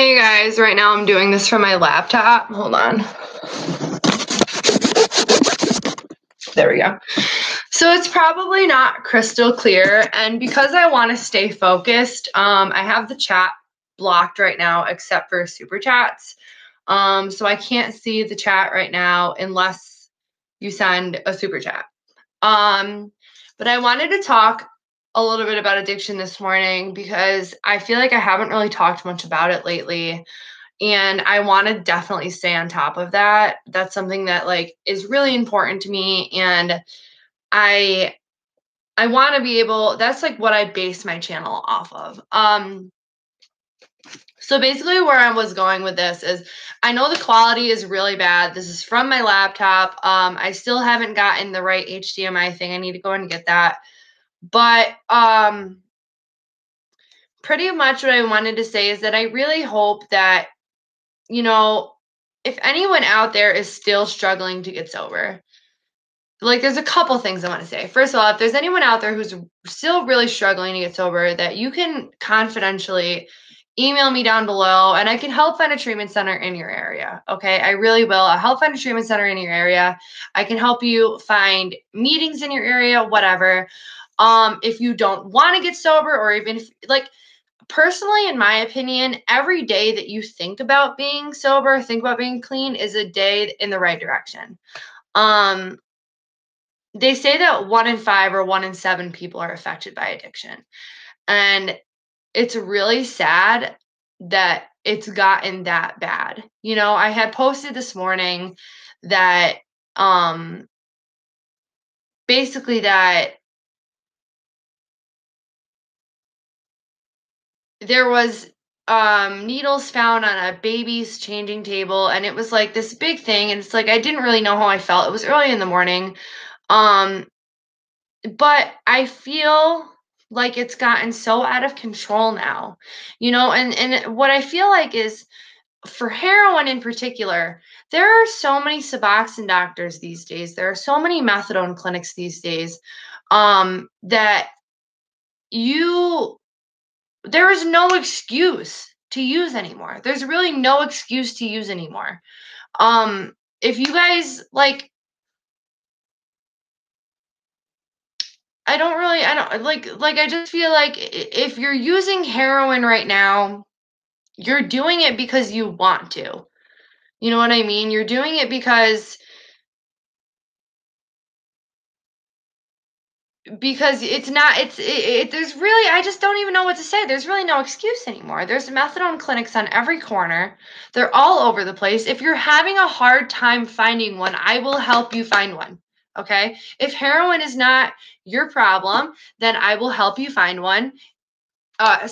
Hey guys, right now I'm doing this from my laptop. Hold on. There we go. So it's probably not crystal clear, and because I want to stay focused, I have the chat blocked right now except for super chats. So I can't see the chat right now unless you send a super chat. But I wanted to talk a little bit about addiction this morning because I feel like I haven't really talked much about it lately. And I want to definitely stay on top of that. That's something that is really important to me. And I want to be able, that's what I base my channel off of. So basically where I was going with this is I know the quality is really bad. This is from my laptop. I still haven't gotten the right HDMI thing. I need to go and get that. But pretty much what I wanted to say is that I really hope that, if anyone out there is still struggling to get sober, there's a couple things I want to say. First of all, if there's anyone out there who's still really struggling to get sober, that you can confidentially email me down below and I can help find a treatment center in your area. Okay. I really will. I'll help find a treatment center in your area. I can help you find meetings in your area, whatever. If you don't want to get sober, or even if personally, in my opinion, every day that you think about being sober, think about being clean, is a day in the right direction. They say that 1 in 5 or 1 in 7 people are affected by addiction. And it's really sad that it's gotten that bad. I had posted this morning that basically that there was needles found on a baby's changing table, and it was this big thing, and it's I didn't really know how I felt. It was early in the morning. But I feel like it's gotten so out of control now, and what I feel like is, for heroin in particular, there are so many Suboxone doctors these days. There are so many methadone clinics these days, that there is no excuse to use anymore. There's really no excuse to use anymore. If you guys I just feel like if you're using heroin right now, you're doing it because you want to. You know what I mean? You're doing it because there's really, I just don't even know what to say. There's really no excuse anymore. There's methadone clinics on every corner. They're all over the place. If you're having a hard time finding one, I will help you find one. Okay? If heroin is not your problem, then I will help you find one.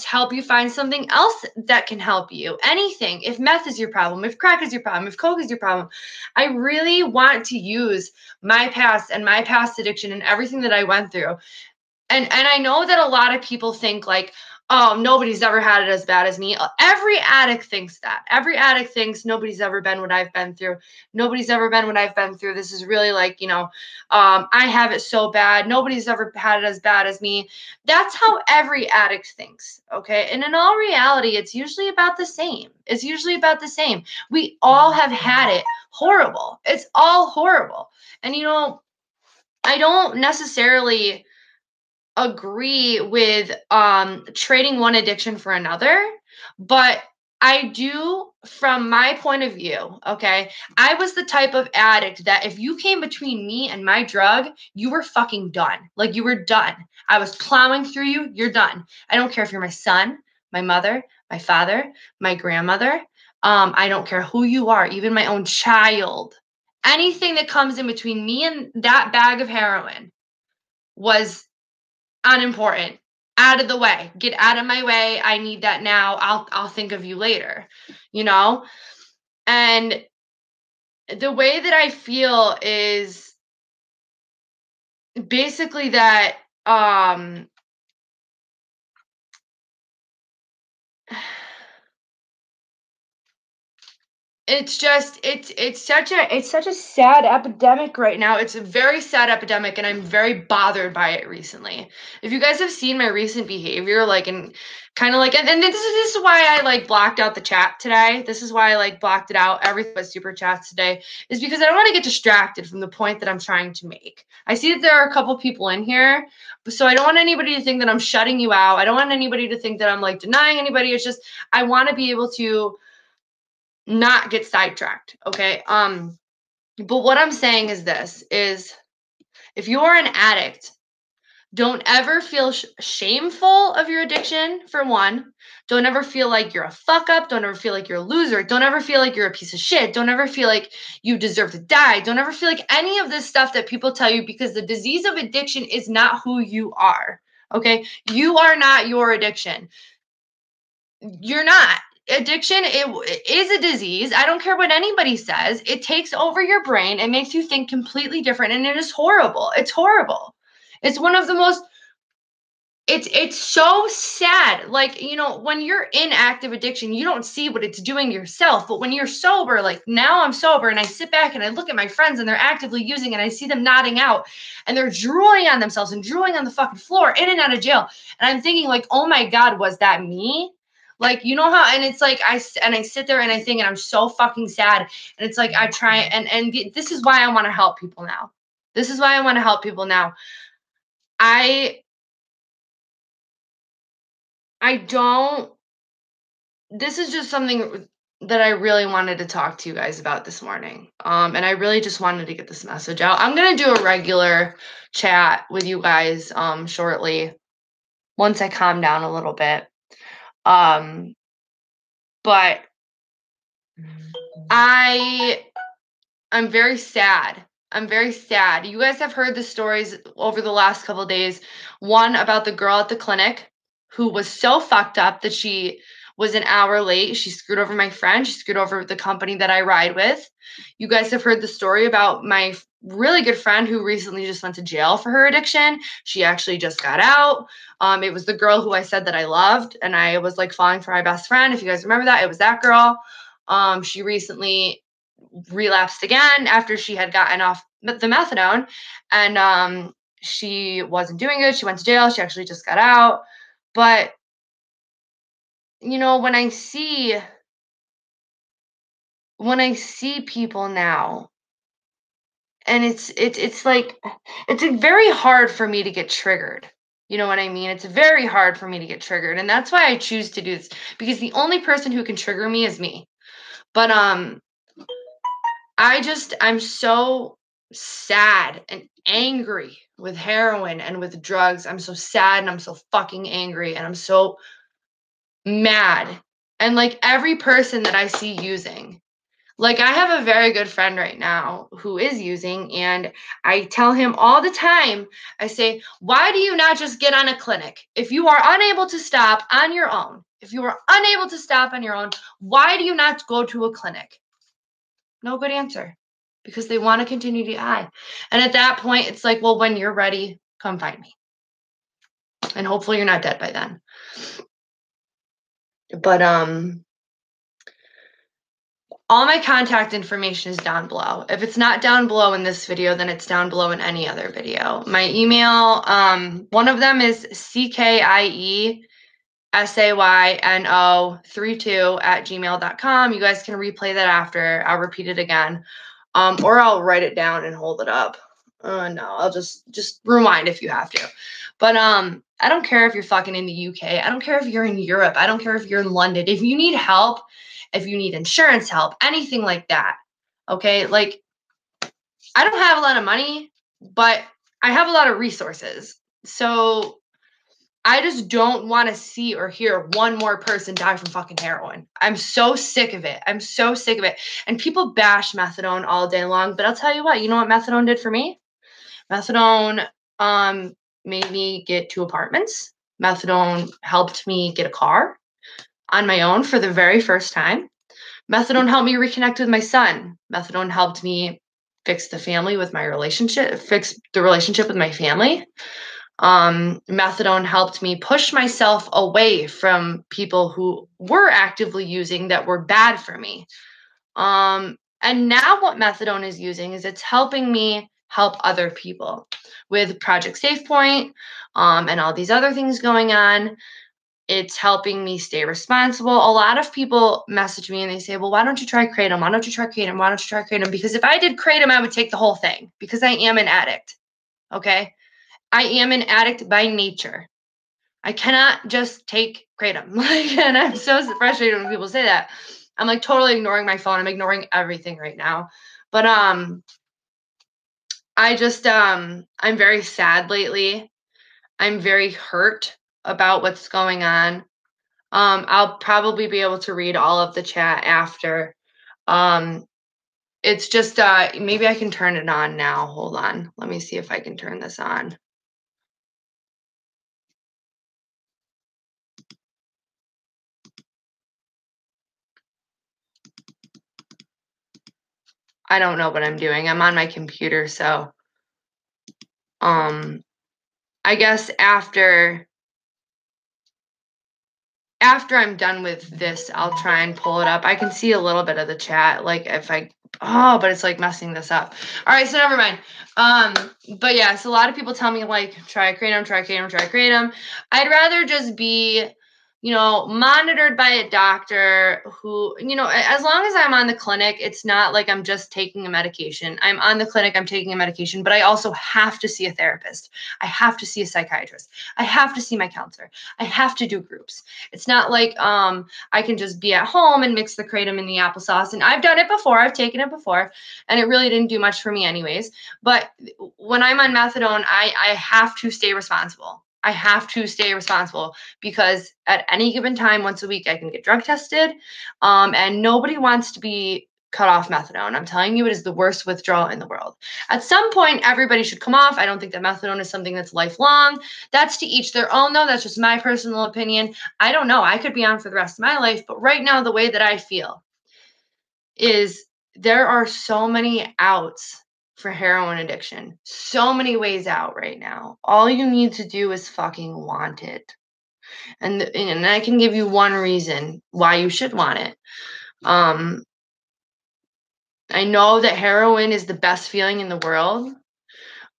Help you find something else that can help you. Anything. If meth is your problem, if crack is your problem, if coke is your problem, I really want to use my past and my past addiction and everything that I went through. And I know that a lot of people think oh, nobody's ever had it as bad as me. Every addict thinks that. Every addict thinks nobody's ever been what I've been through. Nobody's ever been what I've been through. This is really I have it so bad. Nobody's ever had it as bad as me. That's how every addict thinks. Okay. And in all reality, it's usually about the same. It's usually about the same. We all have had it horrible. It's all horrible. And I don't necessarily agree with trading one addiction for another, but I do, from my point of view. Okay, I was the type of addict that if you came between me and my drug, you were fucking done. You were done. I was plowing through you. You're done. I don't care if you're my son, my mother, my father, my grandmother. I don't care who you are, even my own child. Anything that comes in between me and that bag of heroin was unimportant. Out of the way. Get out of my way. I need that now. I'll think of you later. And the way that I feel is basically that it's just it's such a sad epidemic right now. It's a very sad epidemic, and I'm very bothered by it recently. If you guys have seen my recent behavior, like, and kind of like, and this is why I like blocked out the chat today. This is why I like blocked it out, everything but super chats today, is because I don't want to get distracted from the point that I'm trying to make. I see that there are a couple people in here, so I don't want anybody to think that I'm shutting you out. I don't want anybody to think that I'm like denying anybody. It's just I want to be able to not get sidetracked. Okay. But what I'm saying is this is if you're an addict, don't ever feel shameful of your addiction, for one. Don't ever feel like you're a fuck up. Don't ever feel like you're a loser. Don't ever feel like you're a piece of shit. Don't ever feel like you deserve to die. Don't ever feel like any of this stuff that people tell you, because the disease of addiction is not who you are. Okay. You are not your addiction. You're not. Addiction, it is a disease. I don't care what anybody says. It takes over your brain. It makes you think completely different, and it is horrible. It's horrible. It's one of the most it's so sad. Like, when you're in active addiction, you don't see what it's doing yourself. But when you're sober, like now I'm sober and I sit back and I look at my friends and they're actively using and I see them nodding out and they're drooling on themselves and drooling on the fucking floor in and out of jail. And I'm thinking like, oh my God, was that me? Like, you know how, and it's like, I sit there and I think, and I'm so fucking sad. And it's like, I try and this is why I want to help people now. This is why I want to help people now. This is just something that I really wanted to talk to you guys about this morning. And I really just wanted to get this message out. I'm going to do a regular chat with you guys, shortly, once I calm down a little bit. But I'm very sad. I'm very sad. You guys have heard the stories over the last couple of days. One about the girl at the clinic who was so fucked up that she was an hour late. She screwed over my friend. She screwed over the company that I ride with. You guys have heard the story about my really good friend who recently just went to jail for her addiction. She actually just got out. It was the girl who I said that I loved, and I was like falling for my best friend. If you guys remember that, it was that girl. She recently relapsed again after she had gotten off the methadone, and she wasn't doing good. She went to jail. She actually just got out. But when I see people now, and it's like it's very hard for me to get triggered. You know what I mean? It's very hard for me to get triggered, and that's why I choose to do this, because the only person who can trigger me is me. But I'm so sad and angry with heroin and with drugs. I'm so sad and I'm so fucking angry and I'm so mad. And like every person that I see using, like I have a very good friend right now who is using, and I tell him all the time, I say, why do you not just get on a clinic? If you are unable to stop on your own, why do you not go to a clinic? No good answer, because they want to continue to hide. And at that point, it's like, well, when you're ready, come find me. And hopefully you're not dead by then. But all my contact information is down below. If it's not down below in this video, then it's down below in any other video. My email, one of them is CKIESAYNO32@gmail.com. You guys can replay that after. I'll repeat it again. Or I'll write it down and hold it up. No, I'll just rewind if you have to. But I don't care if you're fucking in the UK. I don't care if you're in Europe. I don't care if you're in London. If you need help, if you need insurance help, anything like that. Okay? Like, I don't have a lot of money, but I have a lot of resources. So I just don't want to see or hear one more person die from fucking heroin. I'm so sick of it. And people bash methadone all day long, but I'll tell you what methadone did for me? Methadone made me get 2 apartments. Methadone helped me get a car on my own for the very first time. Methadone helped me reconnect with my son. Methadone helped me fix the relationship with my family. Methadone helped me push myself away from people who were actively using that were bad for me. And now what methadone is using is it's helping me help other people with Project SafePoint, and all these other things going on. It's helping me stay responsible. A lot of people message me and they say, well, why don't you try Kratom? Why don't you try Kratom? Why don't you try Kratom? Because if I did Kratom, I would take the whole thing because I am an addict. Okay. I am an addict by nature. I cannot just take Kratom. And I'm so frustrated when people say that. I'm like totally ignoring my phone. I'm ignoring everything right now. But I just I'm very sad lately. I'm very hurt about what's going on. I'll probably be able to read all of the chat after. It's just maybe I can turn it on now. Hold on. Let me see if I can turn this on. I don't know what I'm doing. I'm on my computer, so I guess after I'm done with this, I'll try and pull it up. I can see a little bit of the chat, like if I but it's like messing this up. All right, so never mind. But yeah, so a lot of people tell me like try Kratom. I'd rather just be, monitored by a doctor who, as long as I'm on the clinic, it's not like I'm just taking a medication. I'm on the clinic, I'm taking a medication, but I also have to see a therapist. I have to see a psychiatrist. I have to see my counselor. I have to do groups. It's not like I can just be at home and mix the Kratom in the applesauce. And I've done it before. I've taken it before, and it really didn't do much for me anyways. But when I'm on methadone, I have to stay responsible. I have to stay responsible because at any given time, once a week, I can get drug tested. And nobody wants to be cut off methadone. I'm telling you, it is the worst withdrawal in the world. At some point, everybody should come off. I don't think that methadone is something that's lifelong. That's to each their own, though. That's just my personal opinion. I don't know. I could be on for the rest of my life. But right now, the way that I feel is there are so many outs for heroin addiction. So many ways out right now. All you need to do is fucking want it. And I can give you one reason why you should want it. I know that heroin is the best feeling in the world,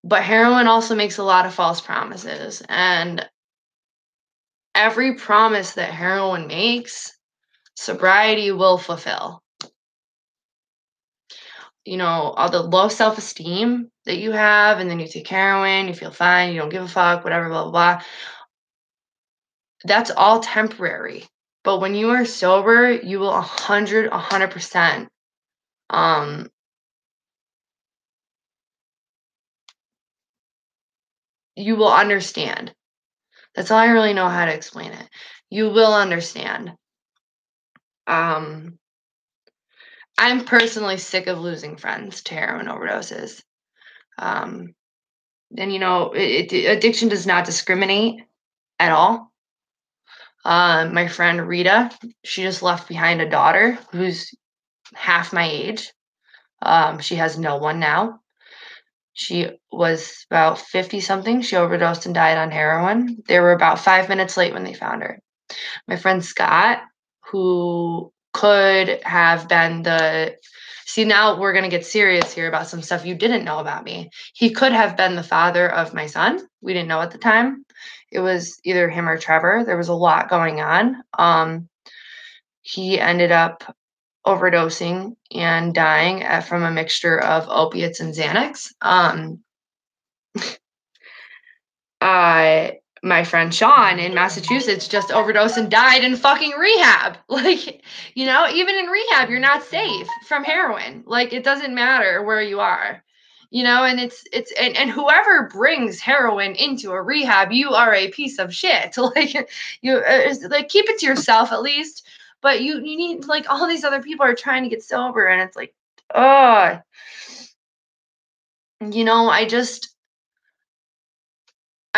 but heroin also makes a lot of false promises. And every promise that heroin makes, sobriety will fulfill. All the low self-esteem that you have, and then you take heroin, you feel fine, you don't give a fuck, whatever, blah, blah, blah. That's all temporary. But when you are sober, you will 100%, you will understand. That's all I really know how to explain it. You will understand. I'm personally sick of losing friends to heroin overdoses. And addiction does not discriminate at all. My friend Rita, she just left behind a daughter who's half my age. She has no one now. She was about 50 something. She overdosed and died on heroin. They were about 5 minutes late when they found her. My friend Scott, who could have been now we're going to get serious here about some stuff you didn't know about me. He could have been the father of my son. We didn't know at the time. It was either him or Trevor. There was a lot going on. He ended up overdosing and dying from a mixture of opiates and Xanax. My friend Sean in Massachusetts just overdosed and died in fucking rehab. Like, even in rehab, you're not safe from heroin. Like, it doesn't matter where you are, and and whoever brings heroin into a rehab, you are a piece of shit. Like, you like keep it to yourself at least. But you need, like, all these other people are trying to get sober, and it's like, oh,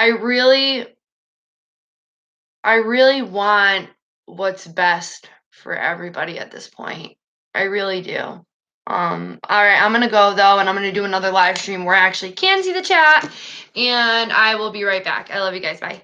I really want what's best for everybody at this point. I really do. All right, I'm gonna go though, and I'm gonna do another live stream where I actually can see the chat, and I will be right back. I love you guys. Bye.